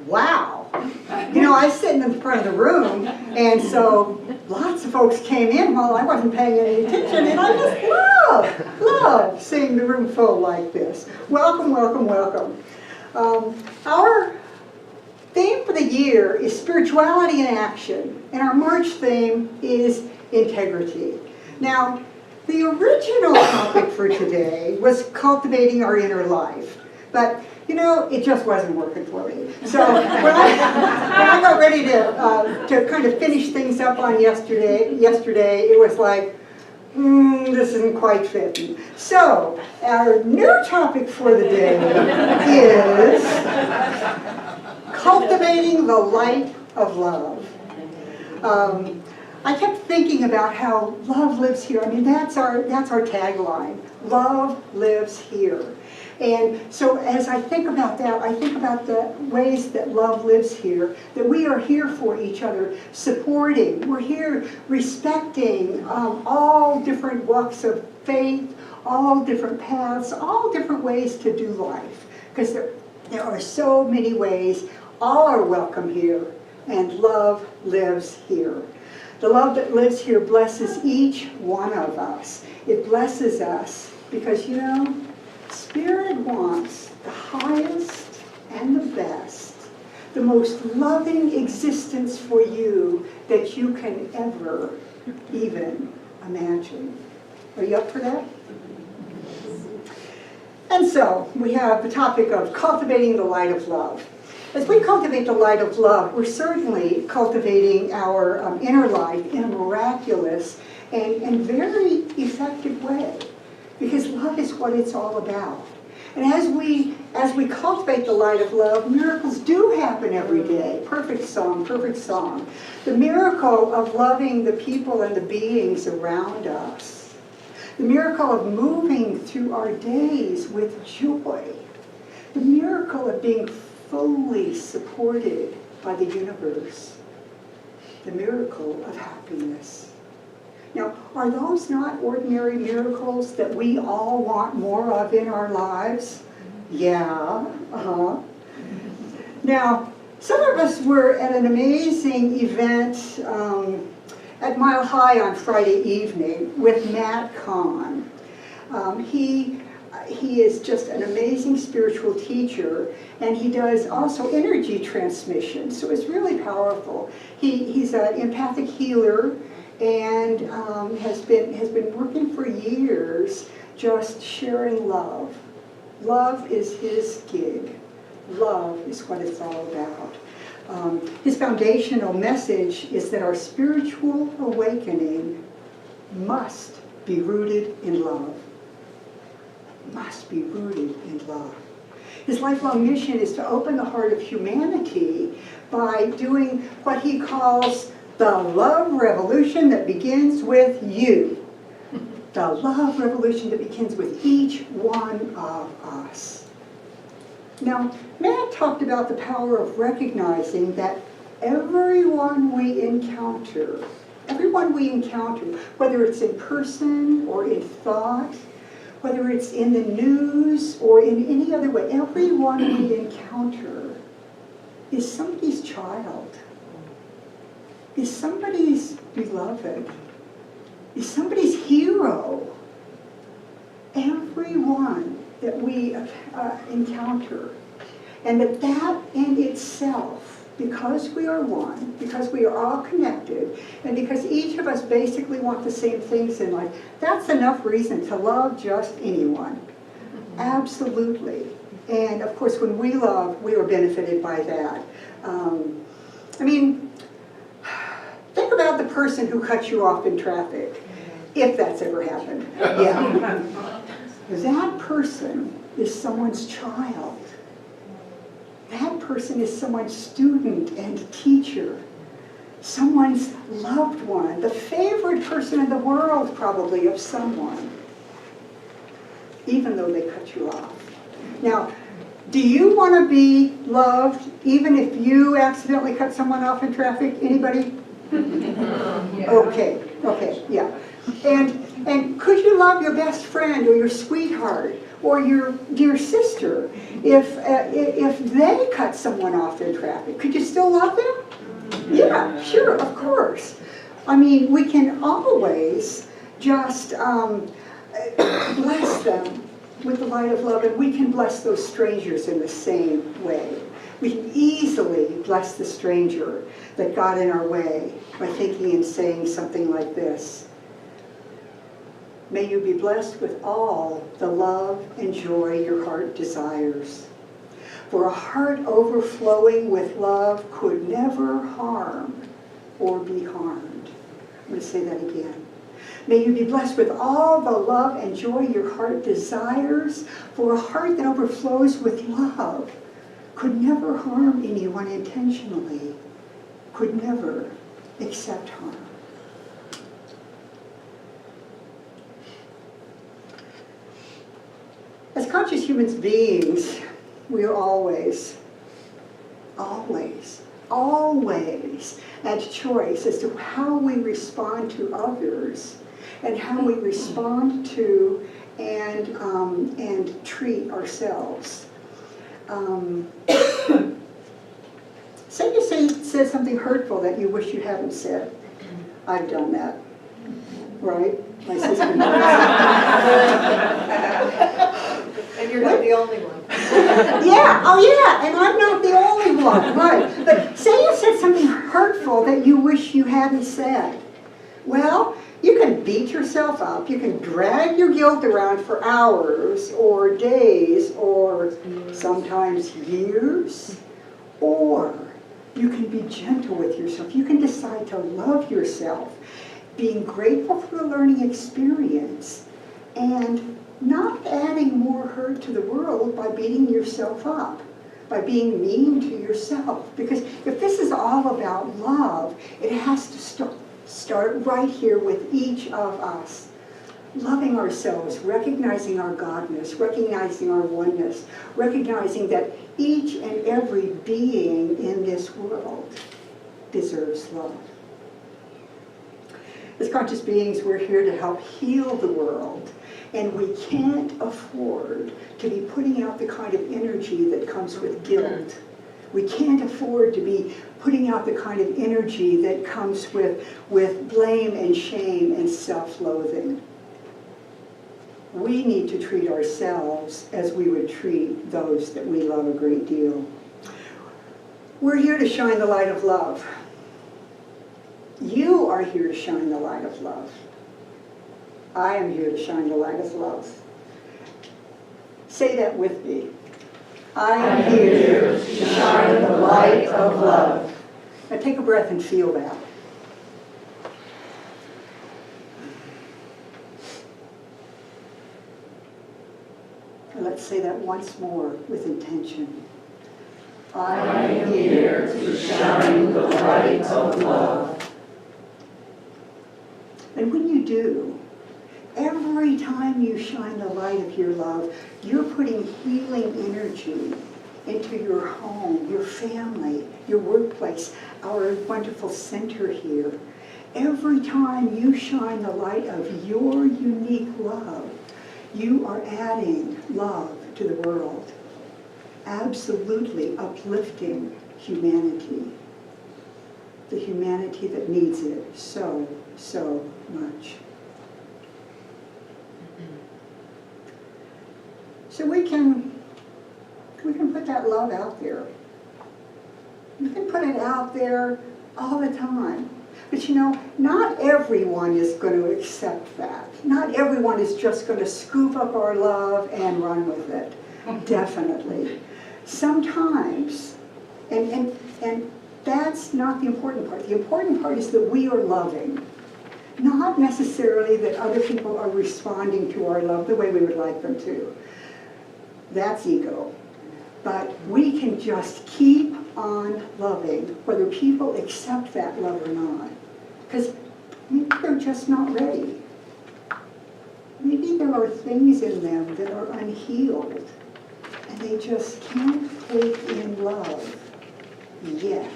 wow. You know, I was sitting in the front of the room, and so lots of folks came in while I wasn't paying any attention, and I just love seeing the room full like this. Welcome, welcome, welcome. Our theme for the year is spirituality in action, and our March theme is integrity. Now, the original topic for today was cultivating our inner life, but you know, it just wasn't working for me. So when I got ready to kind of finish things up on yesterday, it was like, this isn't quite fitting. So our new topic for the day is cultivating the light of love. I kept thinking about how love lives here. I mean, that's our tagline. Love lives here. And so as I think about that, I think about the ways that love lives here, that we are here for each other, supporting. We're here respecting all different walks of faith, all different paths, all different ways to do life. Because there are so many ways. All are welcome here, and love lives here. The love that lives here blesses each one of us. It blesses us because, you know, Spirit wants the highest and the best, the most loving existence for you that you can ever even imagine. Are you up for that? And so we have the topic of cultivating the light of love. As we cultivate the light of love, we're certainly cultivating our inner life in a miraculous and very effective way. Because love is what it's all about. And as we cultivate the light of love, miracles do happen every day. Perfect song, perfect song. The miracle of loving the people and the beings around us. The miracle of moving through our days with joy. The miracle of being fully supported by the universe. The miracle of happiness. Now, are those not ordinary miracles that we all want more of in our lives? Yeah, Now, some of us were at an amazing event at Mile High on Friday evening with Matt Kahn. He is just an amazing spiritual teacher, and he does also energy transmission, so it's really powerful. He's an empathic healer, and has been working for years just sharing love. Love is his gig. Love is what it's all about. His foundational message is that our spiritual awakening must be rooted in love. Must be rooted in love. His lifelong mission is to open the heart of humanity by doing what he calls the love revolution that begins with you. The love revolution that begins with each one of us. Now, Matt talked about the power of recognizing that everyone we encounter, whether it's in person or in thought, whether it's in the news or in any other way, everyone we encounter is somebody's child. Is somebody's beloved, is somebody's hero. Everyone that we encounter. And that in itself, because we are one, because we are all connected, and because each of us basically want the same things in life, that's enough reason to love just anyone. Absolutely. And of course, when we love, we are benefited by that. Think about the person who cut you off in traffic, if that's ever happened. Yeah. That person is someone's child. That person is someone's student and teacher. Someone's loved one, the favorite person in the world probably of someone, even though they cut you off. Now, do you want to be loved even if you accidentally cut someone off in traffic? Anybody? Okay, yeah. And could you love your best friend or your sweetheart or your dear sister, if they cut someone off in traffic, could you still love them? Yeah, sure, of course. I mean, we can always just bless them with the light of love, and we can bless those strangers in the same way. We can easily bless the stranger that got in our way by thinking and saying something like this. May you be blessed with all the love and joy your heart desires. For a heart overflowing with love could never harm or be harmed. I'm going to say that again. May you be blessed with all the love and joy your heart desires. For a heart that overflows with love could never harm anyone intentionally, could never accept harm. As conscious human beings, we are always at choice as to how we respond to others and how we respond to and treat ourselves. Say you said something hurtful that you wish you hadn't said. I've done that, right? My sister And you're not the only one. Yeah, oh yeah, and I'm not the only one, right. But say you said something hurtful that you wish you hadn't said. Well, you can beat yourself up, you can drag your guilt around for hours or days or sometimes years, or you can be gentle with yourself. You can decide to love yourself, being grateful for the learning experience and not adding more hurt to the world by beating yourself up, by being mean to yourself. Because if this is all about love, it has to start right here with each of us. Loving ourselves, recognizing our godness, recognizing our oneness, recognizing that each and every being in this world deserves love. As conscious beings, we're here to help heal the world. And we can't afford to be putting out the kind of energy that comes with guilt. We can't afford to be putting out the kind of energy that comes with blame and shame and self-loathing. We need to treat ourselves as we would treat those that we love a great deal. We're here to shine the light of love. You are here to shine the light of love. I am here to shine the light of love. Say that with me. I am here to shine the light of love. Now take a breath and feel that. And let's say that once more with intention. I am here to shine the light of love. And when you do, every time you shine the light of your love, you're putting healing energy into your home, your family, your workplace, our wonderful center here. Every time you shine the light of your unique love, you are adding love to the world. Absolutely uplifting humanity. The humanity that needs it so, so much. So we can put that love out there. We can put it out there all the time. But you know, not everyone is going to accept that. Not everyone is just going to scoop up our love and run with it. Definitely. Sometimes, and that's not the important part. The important part is that we are loving. Not necessarily that other people are responding to our love the way we would like them to. That's ego. But we can just keep on loving, whether people accept that love or not. Because maybe they're just not ready. Maybe there are things in them that are unhealed, and they just can't take in love yet.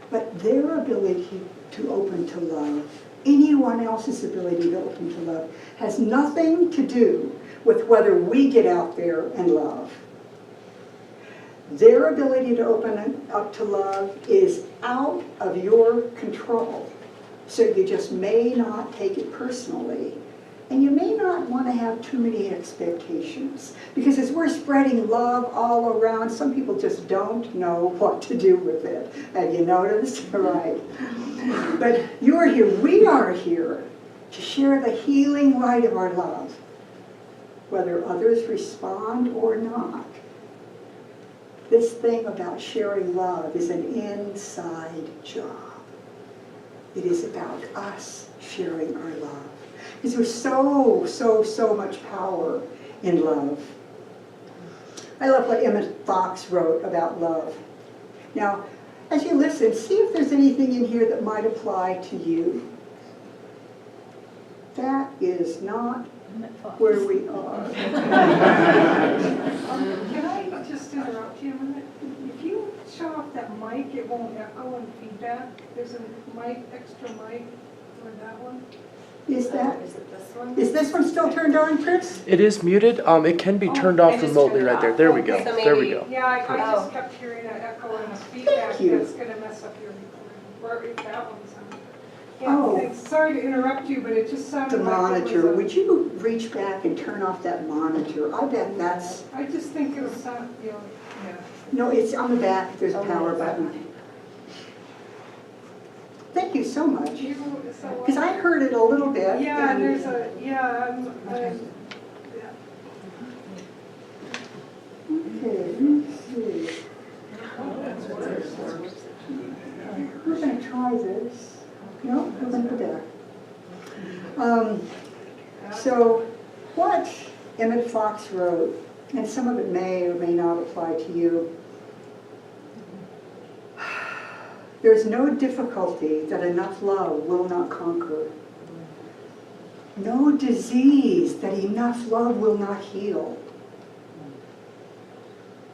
But their ability to open to love anyone else's ability to open to love has nothing to do with whether we get out there and love. Their ability to open up to love is out of your control. So you just may not take it personally. And you may not want to have too many expectations. Because as we're spreading love all around, some people just don't know what to do with it. Have you noticed? Right. But you're here, we are here to share the healing light of our love, whether others respond or not. This thing about sharing love is an inside job. It is about us sharing our love. Because there's so much power in love. I love what Emmett Fox wrote about love. Now, as you listen, see if there's anything in here that might apply to you. That is not where we are. Can I just interrupt you a minute? If you shut off that mic, it won't echo and feedback. There's a mic, extra mic for that one. Is that? Is it this one? Is this one still turned on, Chris? It is muted. It can be turned I off just remotely turned it right there. off. There we go. Okay, so There we maybe- go. Yeah, I Oh. just kept hearing an echo and a feedback you. that's gonna mess up your recording. Or if that one's on. Oh. Yeah, sorry to interrupt you, but it just sounded The like monitor. it was Would you reach back and turn off that monitor? I bet that's... I just think it'll sound, yeah. No, it's on the back. There's a power button. Thank you so much. Because I heard it a little bit. Yeah, and- there's a, yeah, Okay, let me see. We're going to try this. No, we're going to go back. So what Emmett Fox wrote, and some of it may or may not apply to you, there's no difficulty that enough love will not conquer. No disease that enough love will not heal.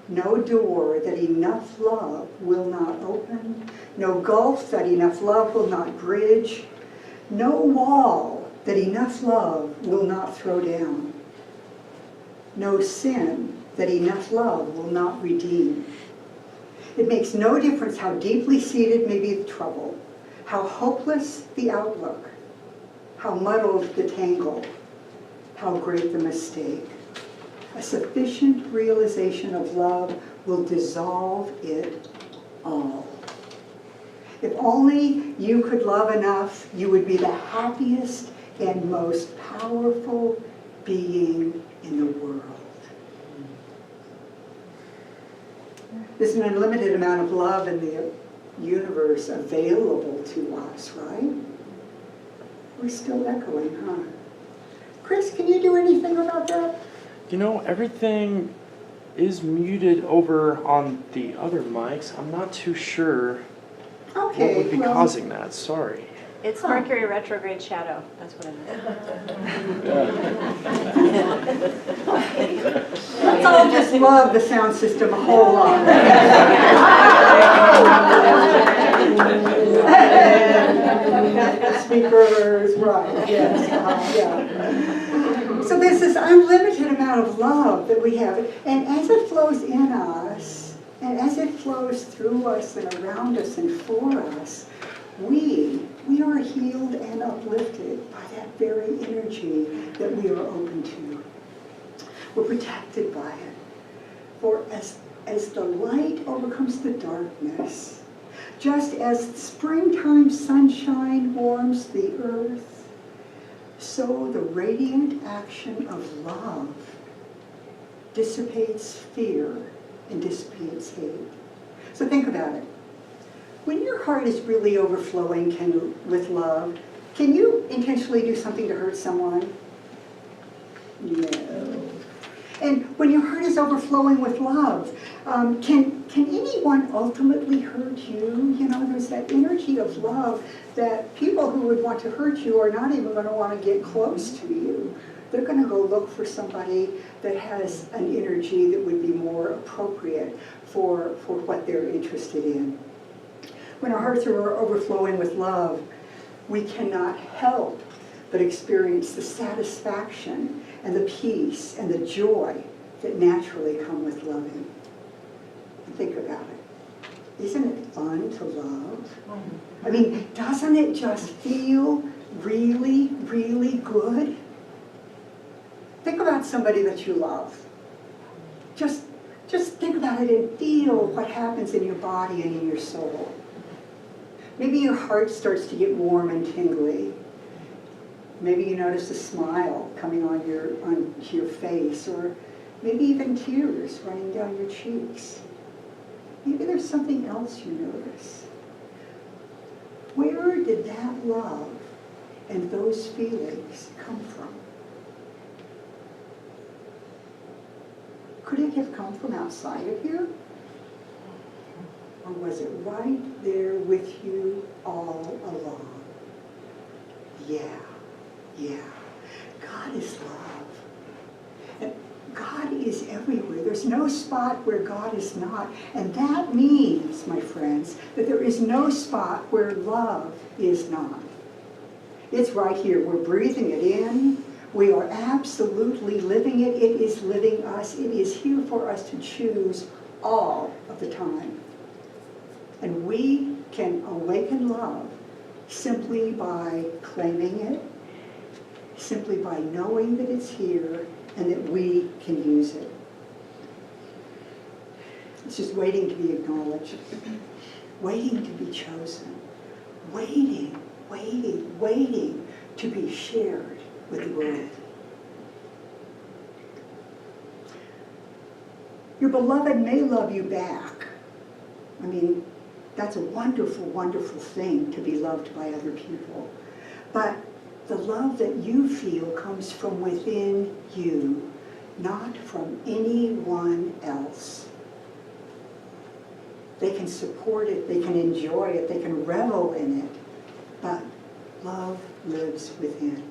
No door that enough love will not open. No gulf that enough love will not bridge. No wall that enough love will not throw down. No sin that enough love will not redeem. It makes no difference how deeply seated may be the trouble, how hopeless the outlook, how muddled the tangle, how great the mistake. A sufficient realization of love will dissolve it all. If only you could love enough, you would be the happiest and most powerful being in the world. There's an unlimited amount of love in the universe available to us, right? We're still echoing, huh? Chris, can you do anything about that? You know, everything is muted over on the other mics. I'm not too sure Okay, what would be well, causing that. Sorry. It's Mercury retrograde shadow, that's what it is. let's all just love the sound system a whole lot. Speakers, right, yes, yeah. So there's this unlimited amount of love that we have, and as it flows in us, and as it flows through us and around us and for us, we are healed and uplifted by that very energy that we are open to. We're protected by it. For as the light overcomes the darkness, just as springtime sunshine warms the earth, so the radiant action of love dissipates fear and dissipates hate. So think about it. When your heart is really overflowing with love, can you intentionally do something to hurt someone? No. And when your heart is overflowing with love, can anyone ultimately hurt you? You know, there's that energy of love that people who would want to hurt you are not even going to want to get close to you. They're going to go look for somebody that has an energy that would be more appropriate for what they're interested in. When our hearts are overflowing with love, we cannot help but experience the satisfaction and the peace and the joy that naturally come with loving. And think about it. Isn't it fun to love? I mean, doesn't it just feel really, really good? Think about somebody that you love. Just think about it and feel what happens in your body and in your soul. Maybe your heart starts to get warm and tingly. Maybe you notice a smile coming onto your face, or maybe even tears running down your cheeks. Maybe there's something else you notice. Where did that love and those feelings come from? Could it have come from outside of here? Or was it right there with you all along? Yeah. God is love. And God is everywhere. There's no spot where God is not. And that means, my friends, that there is no spot where love is not. It's right here. We're breathing it in. We are absolutely living it. It is living us. It is here for us to choose all of the time. And we can awaken love simply by claiming it, simply by knowing that it's here and that we can use it. It's just waiting to be acknowledged, waiting to be chosen, waiting to be shared with the world. Your beloved may love you back. I mean, that's a wonderful, wonderful thing to be loved by other people. But the love that you feel comes from within you, not from anyone else. They can support it, they can enjoy it, they can revel in it, but love lives within.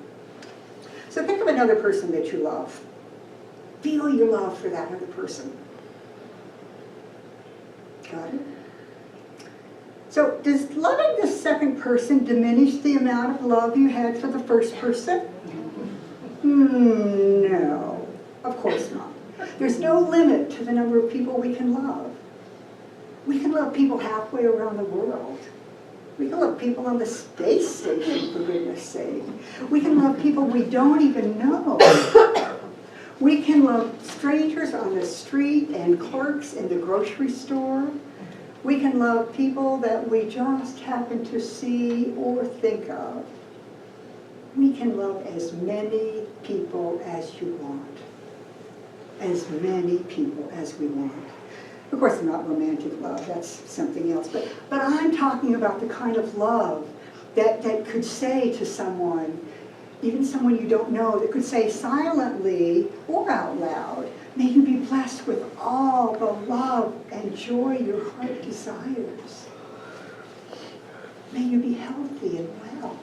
So think of another person that you love. Feel your love for that other person. Got it? So does loving the second person diminish the amount of love you had for the first person? No, of course not. There's no limit to the number of people we can love. We can love people halfway around the world. We can love people on the space station, for goodness sake. We can love people we don't even know. We can love strangers on the street and clerks in the grocery store. We can love people that we just happen to see or think of. We can love as many people as you want. As many people as we want. Of course, not romantic love, that's something else. But I'm talking about the kind of love that could say to someone, even someone you don't know, that could say silently or out loud, may you be blessed with all the love and joy your heart desires. May you be healthy and well.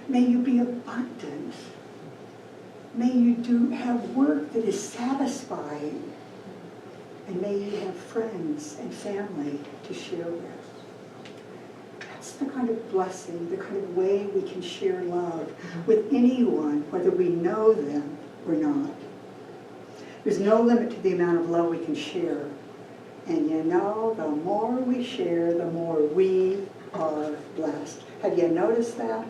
May you be abundant. May you have work that is satisfying. And may you have friends and family to share with. That's the kind of blessing, the kind of way we can share love with anyone, whether we know them or not. There's no limit to the amount of love we can share. And you know, the more we share, the more we are blessed. Have you noticed that?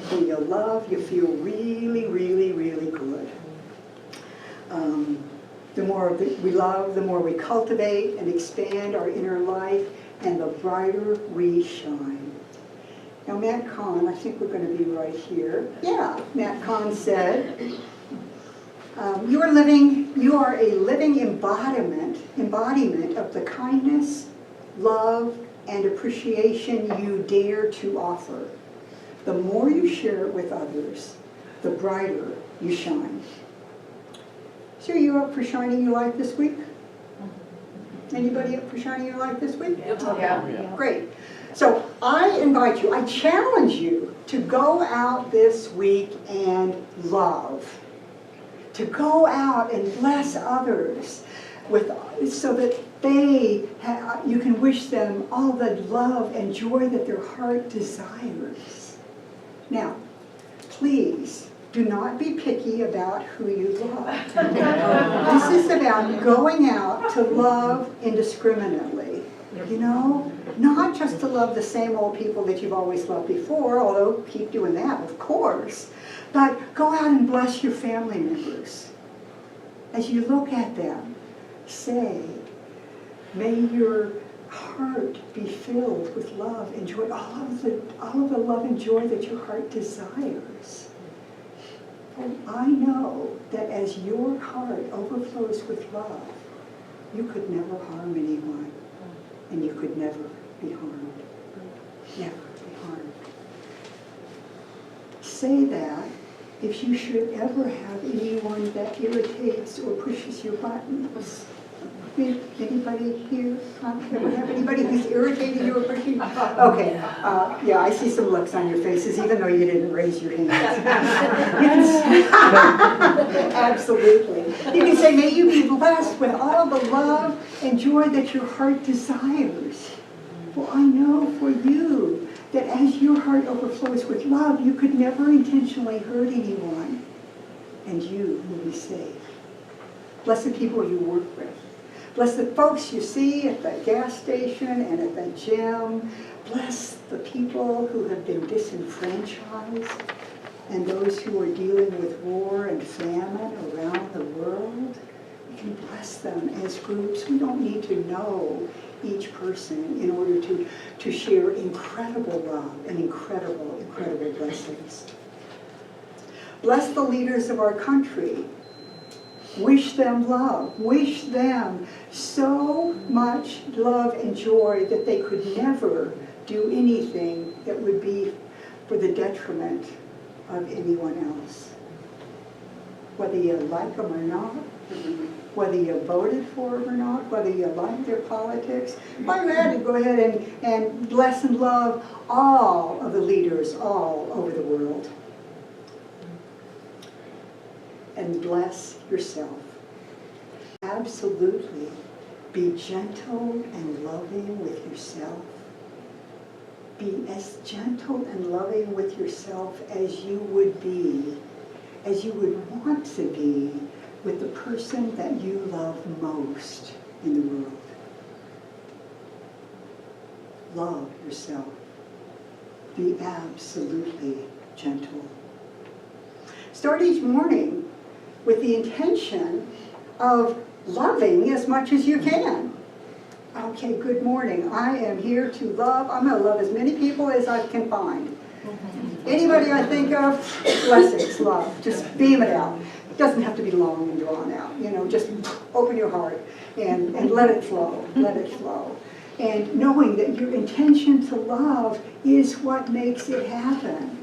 When you love, you feel really, really, really good. The more we love, the more we cultivate and expand our inner life, and the brighter we shine. Now, Matt Kahn, I think we're going to be right here. Yeah, Matt Kahn said, you are a living embodiment of the kindness, love, and appreciation you dare to offer. The more you share it with others, the brighter you shine. So are you up for shining your light this week? Anybody up for shining your light this week? Yeah. Great. So I invite you, I challenge you to go out this week and love. To go out and bless others so that you can wish them all the love and joy that their heart desires. Now, please do not be picky about who you love. This is about going out to love indiscriminately. You know, not just to love the same old people that you've always loved before, although keep doing that, of course, but go out and bless your family members. As you look at them, say, may your heart be filled with love and joy, all of the love and joy that your heart desires. And I know that as your heart overflows with love, you could never harm anyone, and you could never be harmed. Never be harmed. Say that if you should ever have anyone that irritates or pushes your buttons. Anybody here ever have anybody who's irritating you or pushing you? Okay, yeah, I see some looks on your faces, even though you didn't raise your hands. Absolutely. You can say, may you be blessed with all the love and joy that your heart desires. For I know for you that as your heart overflows with love, you could never intentionally hurt anyone, and you will be safe. Bless the people you work with. Bless the folks you see at the gas station and at the gym. Bless the people who have been disenfranchised and those who are dealing with war and famine around the world. You can bless them as groups. We don't need to know each person in order to share incredible love and incredible, incredible blessings. Bless the leaders of our country. Wish them love. Wish them so much love and joy that they could never do anything that would be for the detriment of anyone else. Whether you like them or not, whether you voted for them or not, whether you like their politics, I'm glad to go ahead and bless and love all of the leaders all over the world. And bless yourself. Absolutely be gentle and loving with yourself. Be as gentle and loving with yourself as you would be, as you would want to be with the person that you love most in the world. Love yourself. Be absolutely gentle. Start each morning with the intention of loving as much as you can. Okay, good morning. I am here to love. I'm going to love as many people as I can find. Anybody I think of, blessings, love. Just beam it out. It doesn't have to be long and drawn out. You know, just open your heart and let it flow. Let it flow. And knowing that your intention to love is what makes it happen.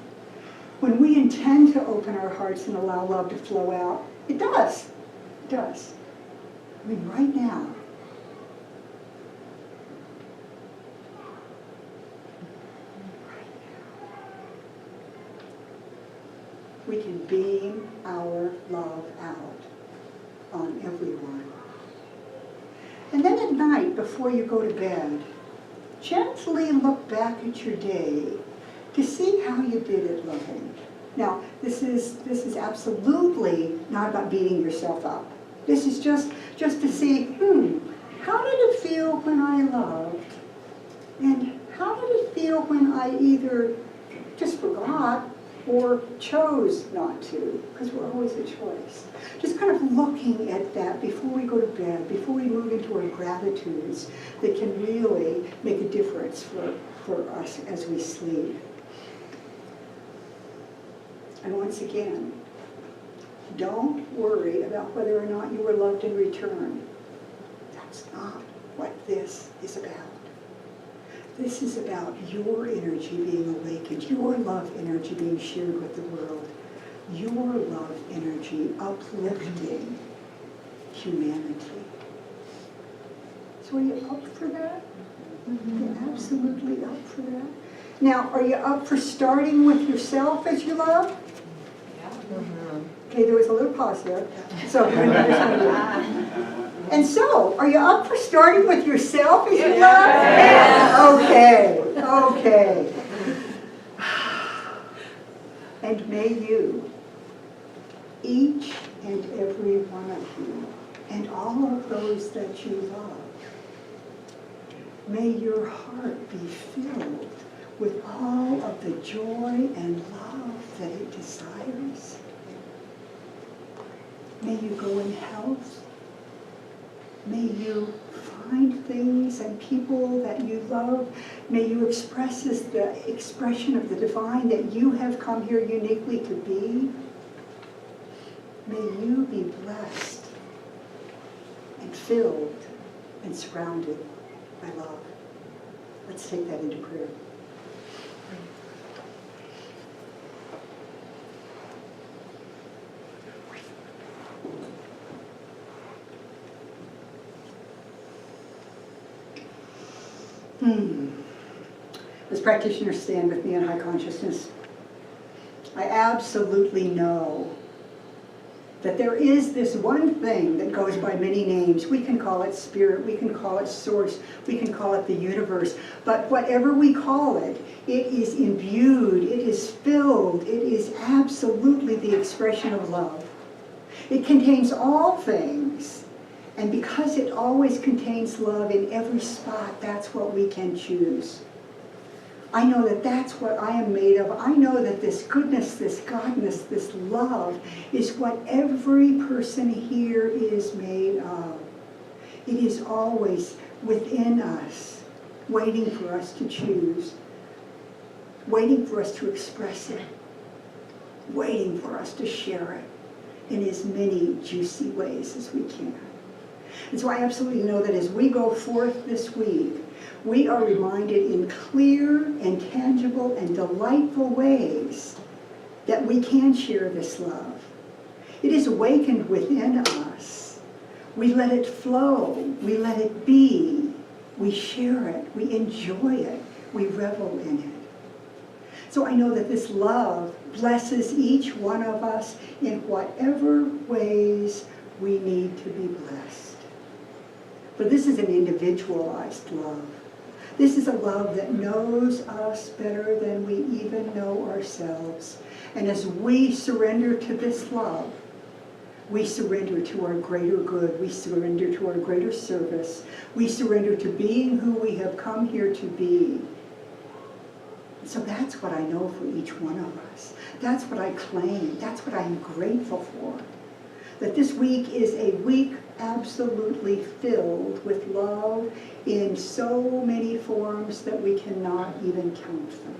When we intend to open our hearts and allow love to flow out, it does. It does. I mean, right now. We can beam our love out on everyone. And then at night, before you go to bed, gently look back at your day to see how you did at loving. Now, this is absolutely not about beating yourself up. This is just to see, how did it feel when I loved? And how did it feel when I either just forgot or chose not to? Because we're always a choice. Just kind of looking at that before we go to bed, before we move into our gratitudes that can really make a difference for us as we sleep. And once again, don't worry about whether or not you were loved in return. That's not what this is about. This is about your energy being awakened, your love energy being shared with the world, your love energy uplifting humanity. So are you up for that? You're absolutely up for that. Now, are you up for starting with yourself as you love? Okay, there was a little pause there. So, and so, are you up for starting with yourself as you love? Yes. Okay, okay. And may you, each and every one of you, and all of those that you love, may your heart be filled with all of the joy and love that it desires. May you go in health. May you find things and people that you love. May you express as the expression of the divine that you have come here uniquely to be. May you be blessed and filled and surrounded by love. Let's take that into prayer. As practitioners, stand with me in high consciousness. I absolutely know that there is this one thing that goes by many names. We can call it spirit, we can call it source, we can call it the universe, but whatever we call it, it is imbued, it is filled, it is absolutely the expression of love. It contains all things, and because it always contains love in every spot, that's what we can choose. I know that that's what I am made of. I know that this goodness, this godness, this love is what every person here is made of. It is always within us, waiting for us to choose, waiting for us to express it, waiting for us to share it in as many juicy ways as we can. And so I absolutely know that as we go forth this week, we are reminded in clear and tangible and delightful ways that we can share this love. It is awakened within us. We let it flow. We let it be. We share it. We enjoy it. We revel in it. So I know that this love blesses each one of us in whatever ways we need to be blessed. But this is an individualized love. This is a love that knows us better than we even know ourselves. And as we surrender to this love, we surrender to our greater good. We surrender to our greater service. We surrender to being who we have come here to be. So that's what I know for each one of us. That's what I claim. That's what I'm grateful for. That this week is a week absolutely filled with love in so many forms that we cannot even count them.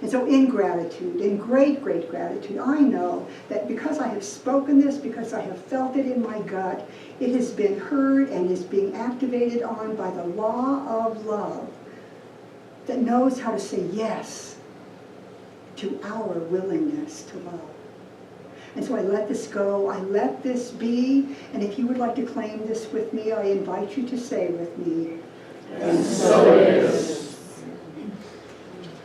And so in gratitude, in great, great gratitude, I know that because I have spoken this, because I have felt it in my gut, it has been heard and is being activated on by the law of love that knows how to say yes to our willingness to love. And so I let this go, I let this be, and if you would like to claim this with me, I invite you to say with me, and so it is.